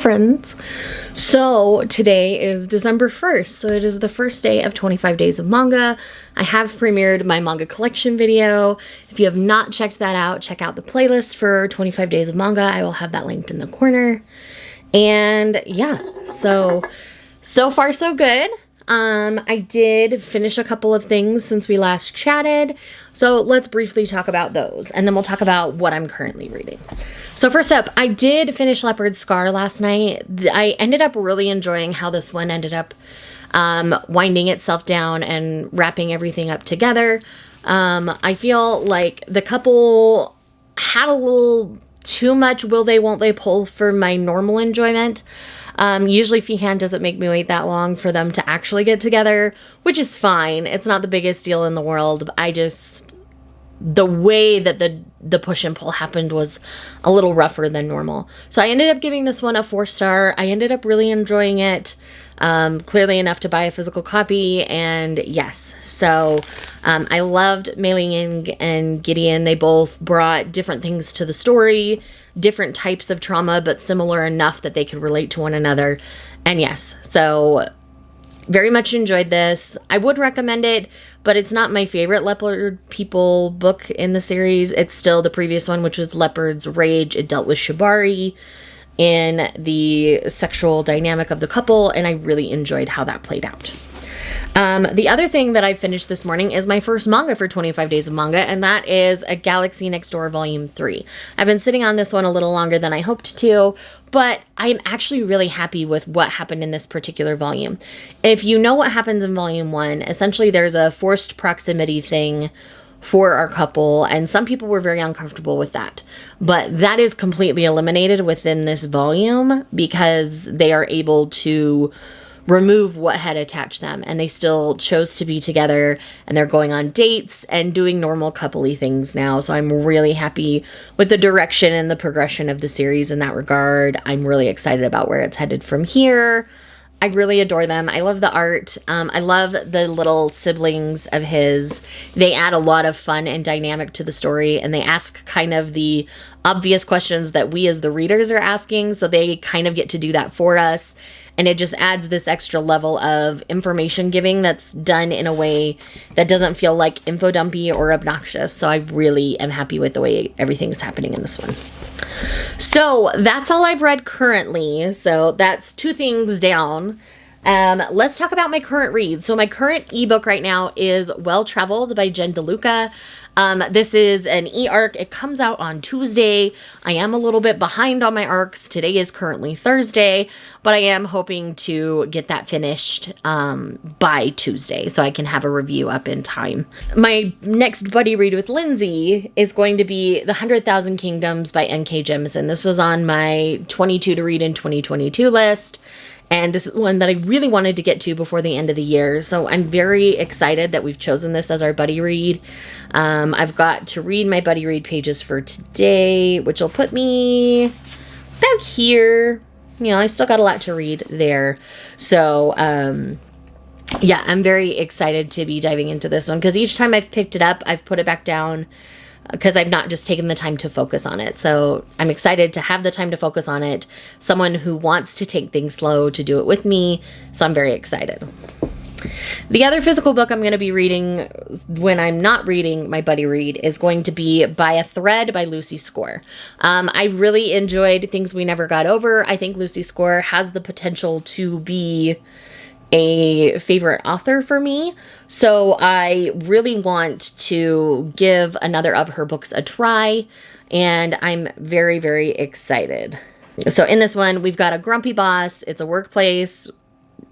friends. So today is December 1st, so it is the first day of 25 days of manga. I have premiered my manga collection video. If you have not checked that out, check out the playlist for 25 days of manga. I will have that linked in the corner. And yeah, so far so good. I did finish a couple of things since we last chatted, so let's briefly talk about those, and then we'll talk about what I'm currently reading. So first up, I did finish Leopard Scar last night. I ended up really enjoying how this one ended up winding itself down and wrapping everything up together. I feel like the couple had a little too much will they, won't they pull for my normal enjoyment. Usually Feehan doesn't make me wait that long for them to actually get together, which is fine. It's not the biggest deal in the world. The way that the push and pull happened was a little rougher than normal. So I ended up giving this one a 4-star. I ended up really enjoying it, clearly enough to buy a physical copy. And yes, so I loved Mei Ling and Gideon. They both brought different things to the story, different types of trauma, but similar enough that they could relate to one another. And yes, so very much enjoyed this. I would recommend it, but it's not my favorite Leopard People book in the series. It's still the previous one, which was Leopard's Rage. It dealt with Shibari in the sexual dynamic of the couple, and I really enjoyed how that played out. The other thing that I finished this morning is my first manga for 25 days of manga, and that is A Galaxy Next Door Volume 3. I've been sitting on this one a little longer than I hoped to, but I'm actually really happy with what happened in this particular volume. If you know what happens in Volume 1, essentially there's a forced proximity thing for our couple, and some people were very uncomfortable with that. But that is completely eliminated within this volume because they are able to remove what had attached them, and they still chose to be together, and they're going on dates and doing normal coupley things now. So I'm really happy with the direction and the progression of the series in that regard. I'm really excited about where it's headed from here. I really adore them. I love the art. I love the little siblings of his. They add a lot of fun and dynamic to the story, and they ask kind of the obvious questions that we as the readers are asking, so they kind of get to do that for us. And it just adds this extra level of information giving that's done in a way that doesn't feel like info dumpy or obnoxious. So I really am happy with the way everything's happening in this one. So that's all I've read currently. So that's 2 things down. Let's talk about my current read. So my current ebook right now is Well Traveled by Jen DeLuca. This is an e-arc. It comes out on Tuesday. I am a little bit behind on my arcs. Today is currently Thursday, but I am hoping to get that finished by Tuesday so I can have a review up in time. My next buddy read with Lindsay is going to be The 100,000 Kingdoms by N.K. Jemisin. This was on my 22 to read in 2022 list. And this is one that I really wanted to get to before the end of the year. So I'm very excited that we've chosen this as our buddy read. I've got to read my buddy read pages for today, which will put me about here. You know, I still got a lot to read there. So, yeah, I'm very excited to be diving into this one because each time I've picked it up, I've put it back down because I've not just taken the time to focus on it. So I'm excited to have the time to focus on it. Someone who wants to take things slow to do it with me. So I'm very excited. The other physical book I'm going to be reading when I'm not reading my buddy read is going to be By a Thread by Lucy Score. I really enjoyed Things We Never Got Over. I think Lucy Score has the potential to be a favorite author for me. So I really want to give another of her books a try, and I'm very, very excited. So in this one, we've got a grumpy boss. It's a workplace.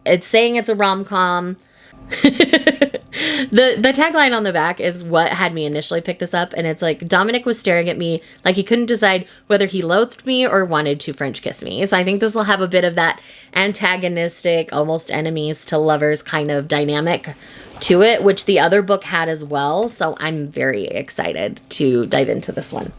It's saying it's a rom-com. The tagline on the back is what had me initially pick this up, and it's like, Dominic was staring at me like he couldn't decide whether he loathed me or wanted to French kiss me. So I think this will have a bit of that antagonistic, almost enemies to lovers kind of dynamic to it, which the other book had as well. So I'm very excited to dive into this one.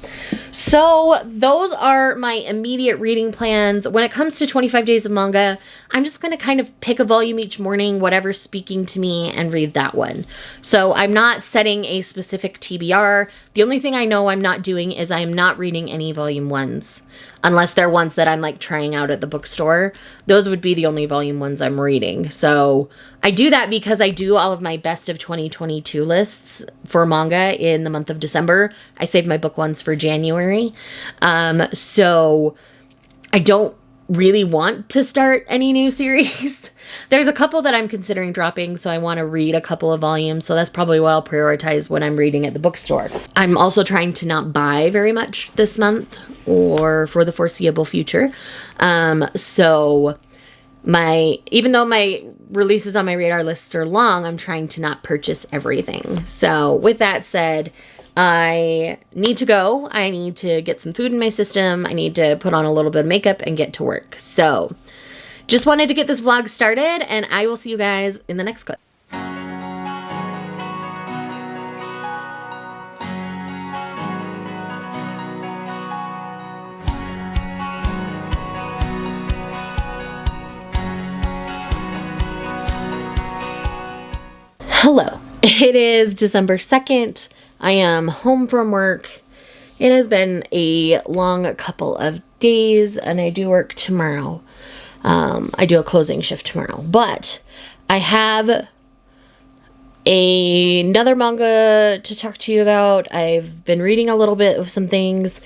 So those are my immediate reading plans. When it comes to 25 days of manga, I'm just going to kind of pick a volume each morning, whatever's speaking to me, and read that one. So I'm not setting a specific TBR. The only thing I know I'm not doing is I'm not reading any volume 1s. unless they're ones that I'm like trying out at the bookstore. Those would be the only volume ones I'm reading. So I do that because I do all of my best of 2022 lists for manga in the month of December. I save my book ones for January. So I don't really want to start any new series. There's a couple that I'm considering dropping, so I want to read a couple of volumes, so that's probably what I'll prioritize when I'm reading at the bookstore. I'm also trying to not buy very much this month or for the foreseeable future. So even though my releases on my radar lists are long, I'm trying to not purchase everything. So with that said, I need to go. I need to get some food in my system. I need to put on a little bit of makeup and get to work. So just wanted to get this vlog started, and I will see you guys in the next clip. Hello. It is December 2nd. I am home from work. It has been a long couple of days, and I do work tomorrow. I do a closing shift tomorrow, but I have another manga to talk to you about. I've been reading a little bit of some things,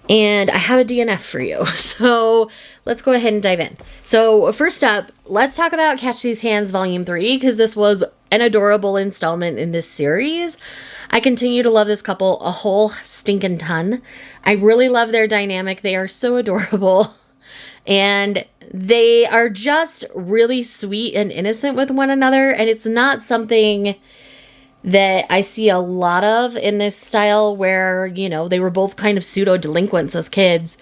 and I have a DNF for you. So let's go ahead and dive in. So first up, let's talk about Catch These Hands Volume 3, because this was an adorable installment in this series. I continue to love this couple a whole stinking ton. I really love their dynamic. They are so adorable. And they are just really sweet and innocent with one another. And it's not something that I see a lot of in this style where, you know, they were both kind of pseudo delinquents as kids.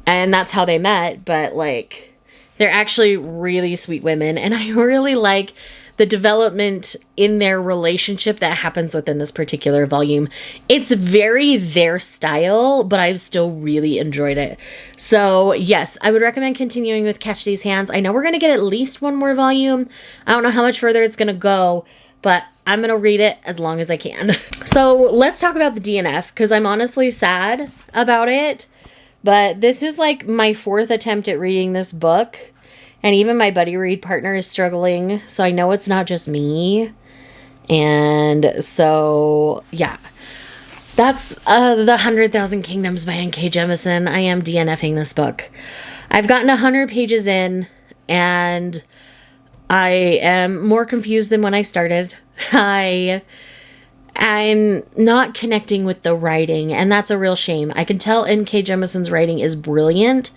And that's how they met. But like, they're actually really sweet women. And I really like the development in their relationship that happens within this particular volume. It's very their style, but I've still really enjoyed it. So yes, I would recommend continuing with Catch These Hands. I know we're going to get at least one more volume. I don't know how much further it's going to go, but I'm going to read it as long as I can. So let's talk about the DNF, because I'm honestly sad about it. But this is like my 4th attempt at reading this book. And even my buddy read partner is struggling. So I know it's not just me. And so, yeah. That's The 100,000 Kingdoms by N.K. Jemisin. I am DNFing this book. I've gotten 100 pages in. And I am more confused than when I started. I'm not connecting with the writing, and that's a real shame. I can tell N.K. Jemisin's writing is brilliant.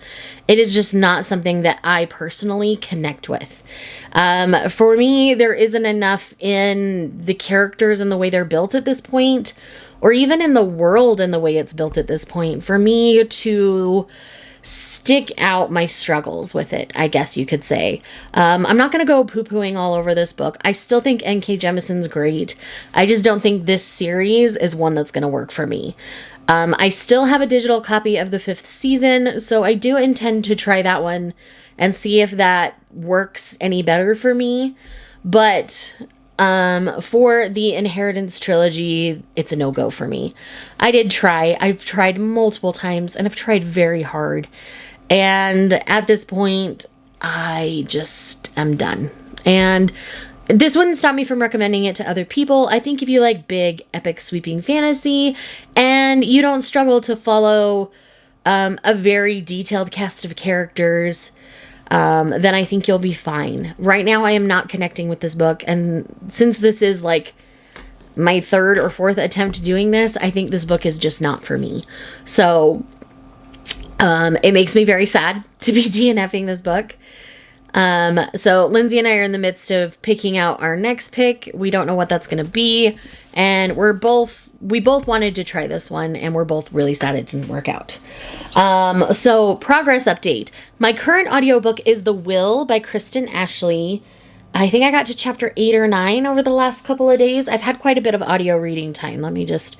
It is just not something that I personally connect with. For me, there isn't enough in the characters and the way they're built at this point, or even in the world and the way it's built at this point, for me to stick out my struggles with it, I guess you could say. I'm not going to go poo-pooing all over this book. I still think N.K. Jemisin's great. I just don't think this series is one that's going to work for me. I still have a digital copy of the 5th season, so I do intend to try that one and see if that works any better for me. But for the Inheritance trilogy, it's a no-go for me. I did try. I've tried multiple times, and I've tried very hard. And at this point, I just am done. And this wouldn't stop me from recommending it to other people. I think if you like big, epic, sweeping fantasy, and you don't struggle to follow a very detailed cast of characters, then I think you'll be fine. Right now, I am not connecting with this book, and since this is like my 3rd or 4th attempt doing this, I think this book is just not for me. So it makes me very sad to be DNFing this book. So Lindsay and I are in the midst of picking out our next pick. We don't know what that's going to be, and we both wanted to try this one, and we're both really sad it didn't work out. So progress update. My current audiobook is The Will by Kristen Ashley. I think I got to chapter 8 or 9 over the last couple of days. I've had quite a bit of audio reading time. Let me just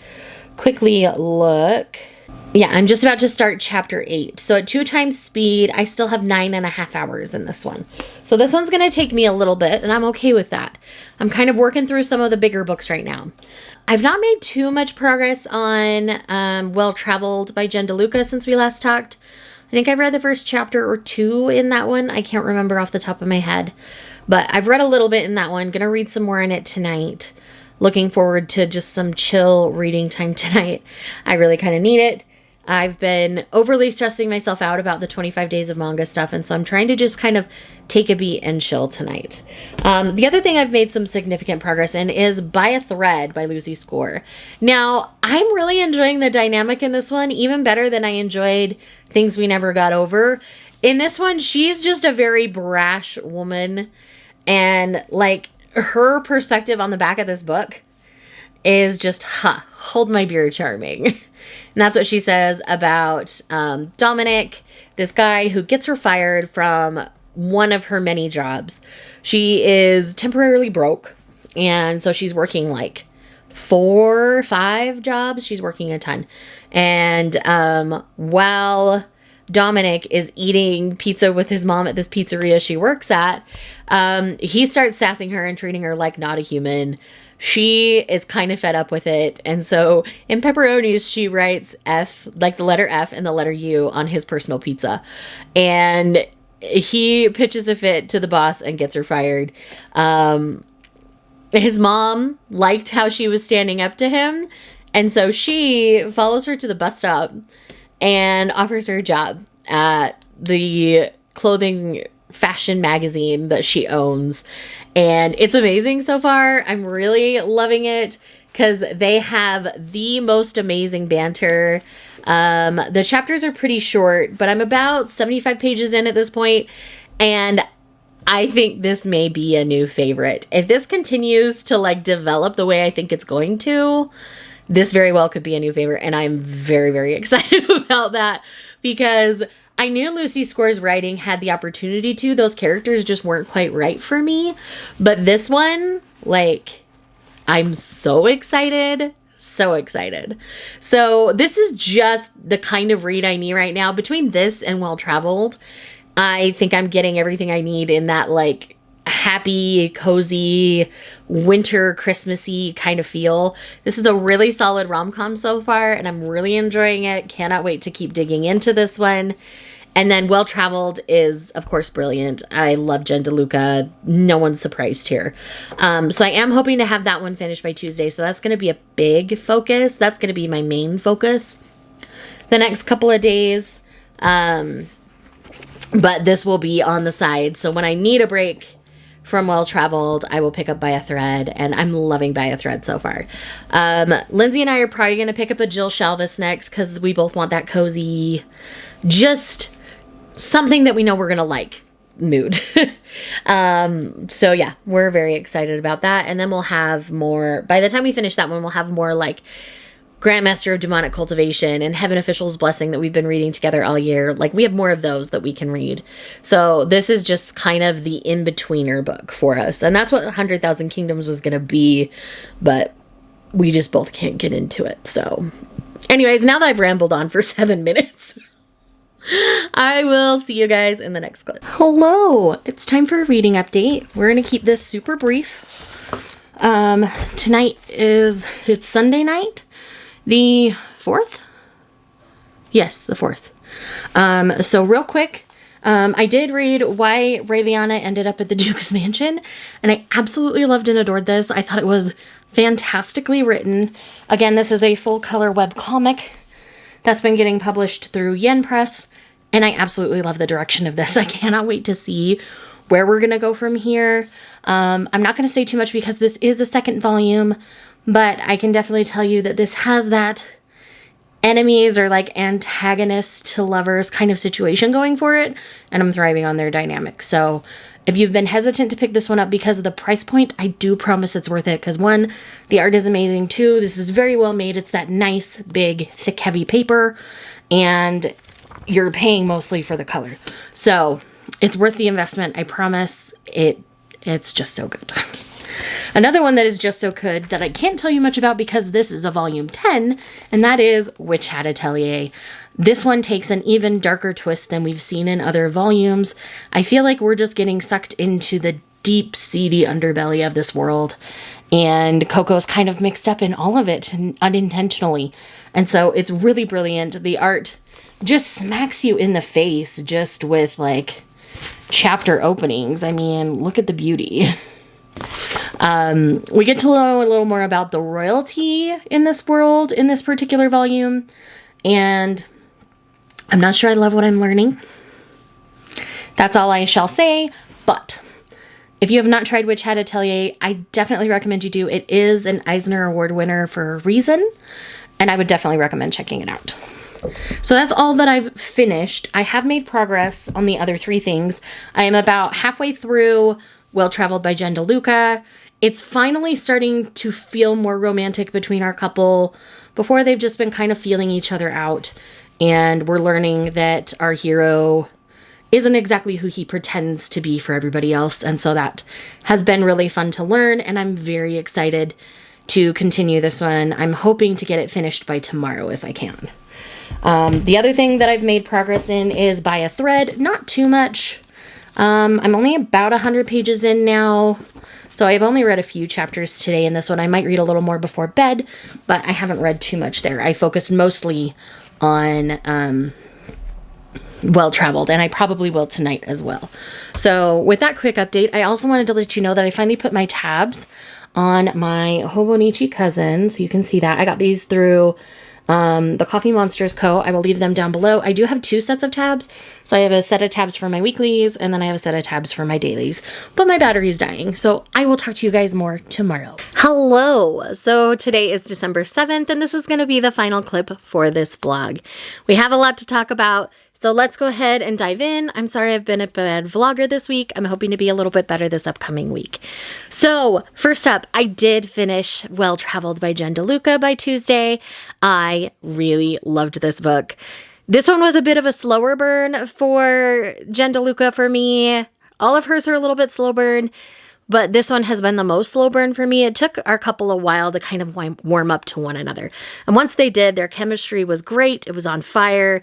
quickly look. Yeah, I'm just about to start chapter 8. So at 2 times speed, I still have 9.5 hours in this one. So this one's going to take me a little bit, and I'm okay with that. I'm kind of working through some of the bigger books right now. I've not made too much progress on Well Traveled by Jen DeLuca since we last talked. I think I've read the first chapter or two in that one. I can't remember off the top of my head. But I've read a little bit in that one. Gonna read some more in it tonight. Looking forward to just some chill reading time tonight. I really kind of need it. I've been overly stressing myself out about the 25 days of manga stuff, and so I'm trying to just kind of take a beat and chill tonight. The other thing I've made some significant progress in is By a Thread by Lucy Score. Now, I'm really enjoying the dynamic in this one, even better than I enjoyed Things We Never Got Over. In this one, she's just a very brash woman, and like her perspective on the back of this book is just, hold my beer charming. And that's what she says about Dominic, this guy who gets her fired from one of her many jobs. She is temporarily broke, and so she's working like 4 or 5 jobs. She's working a ton. And while Dominic is eating pizza with his mom at this pizzeria she works at, he starts sassing her and treating her like not a human. She is kind of fed up with it. And so in Pepperoni's, she writes F, like the letter F and the letter U on his personal pizza. And he pitches a fit to the boss and gets her fired. His mom liked how she was standing up to him. And so she follows her to the bus stop and offers her a job at the clothing fashion magazine that she owns. And it's amazing so far. I'm really loving it because they have the most amazing banter. The chapters are pretty short, but I'm about 75 pages in at this point, and I think this may be a new favorite. If this continues to like develop the way I think it's going to, this very well could be a new favorite, and I'm very, very excited about that because I knew Lucy Score's writing had the opportunity to. Those characters just weren't quite right for me. But this one, like, I'm so excited. So excited. So this is just the kind of read I need right now. Between this and Well Traveled, I think I'm getting everything I need in that, like, happy, cozy, winter, Christmassy kind of feel. This is a really solid rom-com so far, and I'm really enjoying it. Cannot wait to keep digging into this one. And then Well Traveled is, of course, brilliant. I love Jen DeLuca. No one's surprised here. So I am hoping to have that one finished by Tuesday. So that's going to be a big focus. That's going to be my main focus the next couple of days. But this will be on the side. So when I need a break from Well Traveled, I will pick up By a Thread, and I'm loving By a Thread so far. Lindsay and I are probably going to pick up a Jill Shalvis next because we both want that cozy, just something that we know we're going to like mood. So yeah, we're very excited about that. And then we'll have more, by the time we finish that one, we'll have more like Grandmaster of Demonic Cultivation and Heaven Official's Blessing that we've been reading together all year. Like, we have more of those that we can read. So this is just kind of the in-betweener book for us. And that's what 100,000 Kingdoms was going to be, but we just both can't get into it. So anyways, now that I've rambled on for 7 minutes, I will see you guys in the next clip. Hello, it's time for a reading update. We're going to keep this super brief. Tonight it's Sunday night, the 4th? Yes, the 4th. So real quick, I did read Why Raeliana Ended Up at the Duke's Mansion, and I absolutely loved and adored this. I thought it was fantastically written. Again, this is a full color webcomic that's been getting published through Yen Press, and I absolutely love the direction of this. I cannot wait to see where we're going to go from here. I'm not going to say too much because this is a second volume, but I can definitely tell you that this has that enemies or like antagonists to lovers kind of situation going for it, and I'm thriving on their dynamic. So if you've been hesitant to pick this one up because of the price point, I do promise it's worth it because 1, the art is amazing. 2, this is very well made. It's that nice, big, thick, heavy paper, and you're paying mostly for the color. So it's worth the investment. I promise it's just so good. Another one that is just so good that I can't tell you much about because this is a volume 10, and that is Witch Hat Atelier. This one takes an even darker twist than we've seen in other volumes. I feel like we're just getting sucked into the deep, seedy underbelly of this world, and Coco's kind of mixed up in all of it unintentionally. And so it's really brilliant. The art just smacks you in the face just with like chapter openings. I mean, look at the beauty. We get to know a little more about the royalty in this world, in this particular volume. And I'm not sure I love what I'm learning. That's all I shall say. But if you have not tried Witch Hat Atelier, I definitely recommend you do. It is an Eisner Award winner for a reason. And I would definitely recommend checking it out. So that's all that I've finished. I have made progress on the other 3 things. I am about halfway through Well Traveled by Jen DeLuca. It's finally starting to feel more romantic between our couple. Before, they've just been kind of feeling each other out. And we're learning that our hero isn't exactly who he pretends to be for everybody else. And so that has been really fun to learn. And I'm very excited to continue this one. I'm hoping to get it finished by tomorrow if I can. The other thing that I've made progress in is By a Thread. Not too much. I'm only about 100 pages in now. So I've only read a few chapters today in this one. I might read a little more before bed, but I haven't read too much there. I focused mostly on Well Traveled, and I probably will tonight as well. So with that quick update, I also wanted to let you know that I finally put my tabs on my Hobonichi cousins. You can see that. I got these through the Coffee Monsters Co. I will leave them down below. I do have 2 sets of tabs. So I have a set of tabs for my weeklies, and then I have a set of tabs for my dailies. But my battery's dying, so I will talk to you guys more tomorrow. Hello! So today is December 7th, and this is going to be the final clip for this vlog. We have a lot to talk about, so let's go ahead and dive in. I'm sorry I've been a bad vlogger this week. I'm hoping to be a little bit better this upcoming week. So first up, I did finish Well Traveled by Jen DeLuca by Tuesday. I really loved this book. This one was a bit of a slower burn for Jen DeLuca for me. All of hers are a little bit slow burn, but this one has been the most slow burn for me. It took our couple a while to kind of warm up to one another. And once they did, their chemistry was great. It was on fire.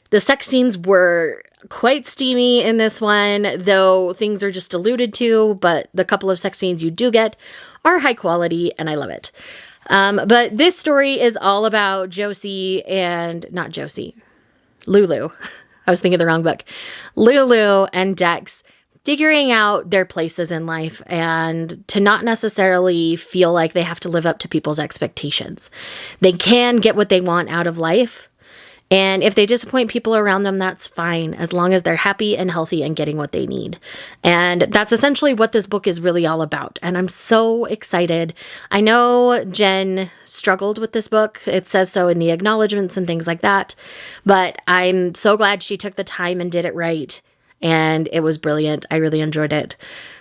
The sex scenes were quite steamy in this one, though things are just alluded to, but the couple of sex scenes you do get are high quality, and I love it. But this story is all about Josie and, not Josie, Lulu. I was thinking the wrong book. Lulu and Dex figuring out their places in life and to not necessarily feel like they have to live up to people's expectations. They can get what they want out of life. And if they disappoint people around them, that's fine, as long as they're happy and healthy and getting what they need. And that's essentially what this book is really all about. And I'm so excited. I know Jen struggled with this book. It says so in the acknowledgments and things like that. But I'm so glad she took the time and did it right. And it was brilliant. I really enjoyed it.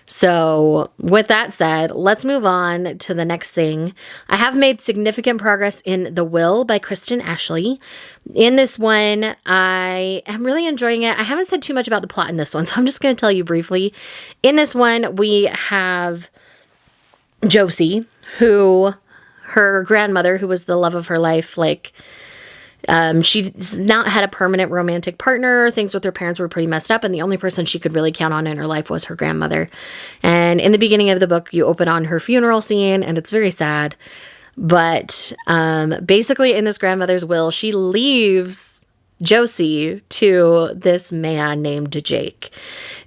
So with that said, let's move on to the next thing. I have made significant progress in The Will by Kristen Ashley. In this one, I am really enjoying it. I haven't said too much about the plot in this one, so I'm just going to tell you briefly. In this one, we have Josie, who her grandmother, who was the love of her life, she's not had a permanent romantic partner. Things with her parents were pretty messed up, and the only person she could really count on in her life was her grandmother. And in the beginning of the book, you open on her funeral scene, and it's very sad. But basically, in this grandmother's will, she leaves Josie to this man named Jake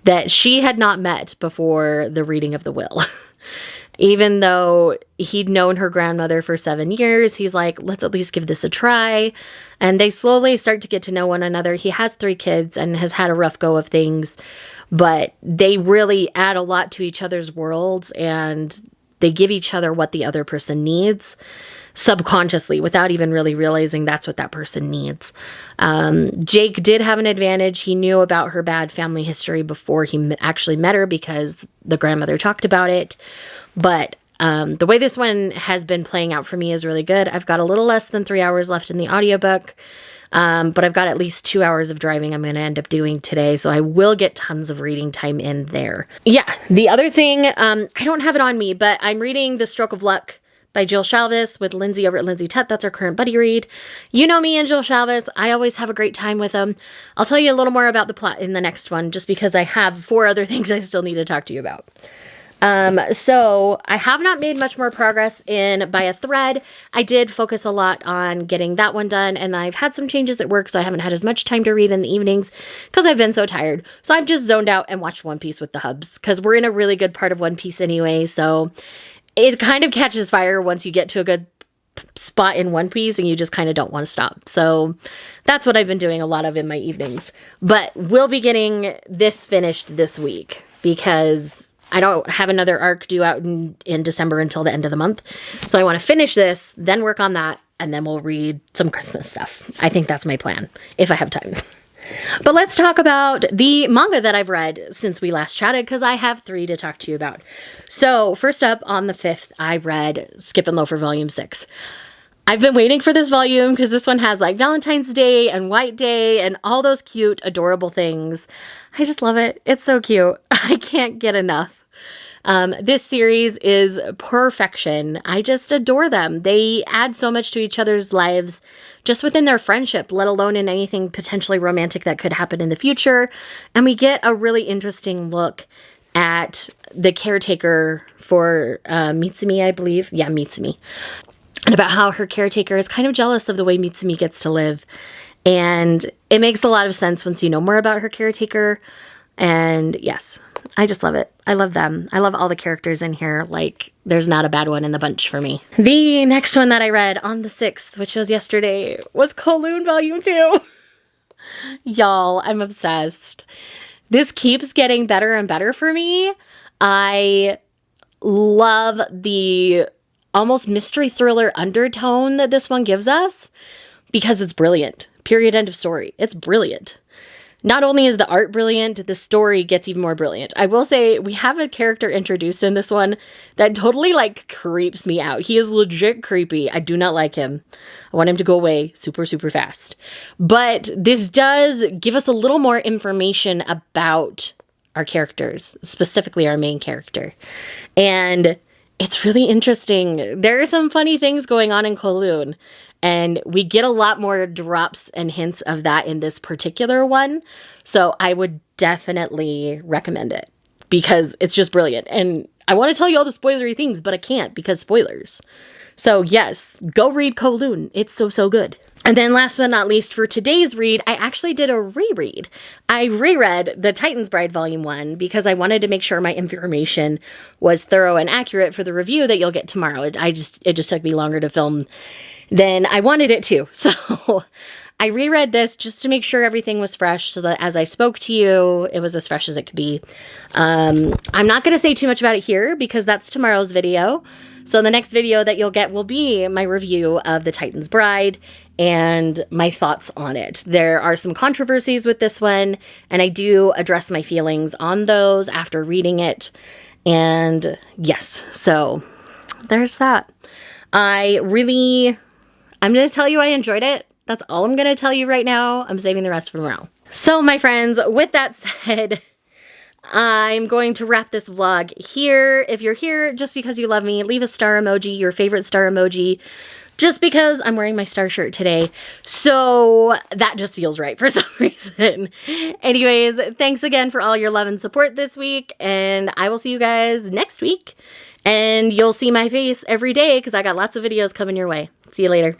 that she had not met before the reading of the will. Even though he'd known her grandmother for 7 years, he's like, let's at least give this a try. And they slowly start to get to know one another. He has 3 kids and has had a rough go of things, but they really add a lot to each other's worlds, and they give each other what the other person needs subconsciously without even really realizing that's what that person needs. Jake did have an advantage. He knew about her bad family history before he actually met her because the grandmother talked about it. But the way this one has been playing out for me is really good. I've got a little less than 3 hours left in the audiobook, but I've got at least 2 hours of driving I'm going to end up doing today, so I will get tons of reading time in there. Yeah, the other thing, I don't have it on me, but I'm reading The Stroke of Luck by Jill Shalvis with Lindsay over at Lindsay Tut. That's our current buddy read. You know me and Jill Shalvis. I always have a great time with them. I'll tell you a little more about the plot in the next one, just because I have 4 other things I still need to talk to you about. So I have not made much more progress in By a Thread. I did focus a lot on getting that one done, and I've had some changes at work, so I haven't had as much time to read in the evenings because I've been so tired. So I've just zoned out and watched One Piece with the hubs because we're in a really good part of One Piece anyway. So it kind of catches fire once you get to a good spot in One Piece and you just kind of don't want to stop. So that's what I've been doing a lot of in my evenings. But we'll be getting this finished this week because I don't have another arc due out in December until the end of the month. So I want to finish this, then work on that, and then we'll read some Christmas stuff. I think that's my plan, if I have time. But let's talk about the manga that I've read since we last chatted, because I have 3 to talk to you about. So first up, on the 5th, I read Skip and Loafer Volume 6. I've been waiting for this volume because this one has like Valentine's Day and White Day and all those cute, adorable things. I just love it. It's so cute. I can't get enough. This series is perfection. I just adore them. They add so much to each other's lives just within their friendship, let alone in anything potentially romantic that could happen in the future. And we get a really interesting look at the caretaker for Mitsumi, I believe. Yeah, Mitsumi. And about how her caretaker is kind of jealous of the way Mitsumi gets to live. And it makes a lot of sense once you know more about her caretaker. And yes, I just love it. I love them. I love all the characters in here. Like, there's not a bad one in the bunch for me. The next one that I read on the 6th, which was yesterday, was Kowloon Volume 2. Y'all, I'm obsessed. This keeps getting better and better for me. I love the almost mystery thriller undertone that this one gives us because it's brilliant. Period. End of story. It's brilliant. Not only is the art brilliant, the story gets even more brilliant. I will say we have a character introduced in this one that totally like creeps me out. He is legit creepy. I do not like him. I want him to go away super, super fast. But this does give us a little more information about our characters, specifically our main character. And it's really interesting. There are some funny things going on in Kowloon. And we get a lot more drops and hints of that in this particular one. So I would definitely recommend it because it's just brilliant. And I want to tell you all the spoilery things, but I can't because spoilers. So yes, go read Kowloon. It's so, so good. And then last but not least for today's read, I actually did a reread. I reread The Titan's Bride Volume 1 because I wanted to make sure my information was thorough and accurate for the review that you'll get tomorrow. It just took me longer to film than I wanted it to. So I reread this just to make sure everything was fresh so that as I spoke to you, it was as fresh as it could be. I'm not going to say too much about it here because that's tomorrow's video. So the next video that you'll get will be my review of The Titan's Bride and my thoughts on it. There are some controversies with this one, and I do address my feelings on those after reading it. And yes, so there's that. I'm going to tell you I enjoyed it. That's all I'm going to tell you right now. I'm saving the rest for tomorrow. So my friends, with that said, I'm going to wrap this vlog here. If you're here just because you love me, leave a star emoji, your favorite star emoji, just because I'm wearing my star shirt today. So that just feels right for some reason. Anyways, thanks again for all your love and support this week. And I will see you guys next week. And you'll see my face every day because I got lots of videos coming your way. See you later.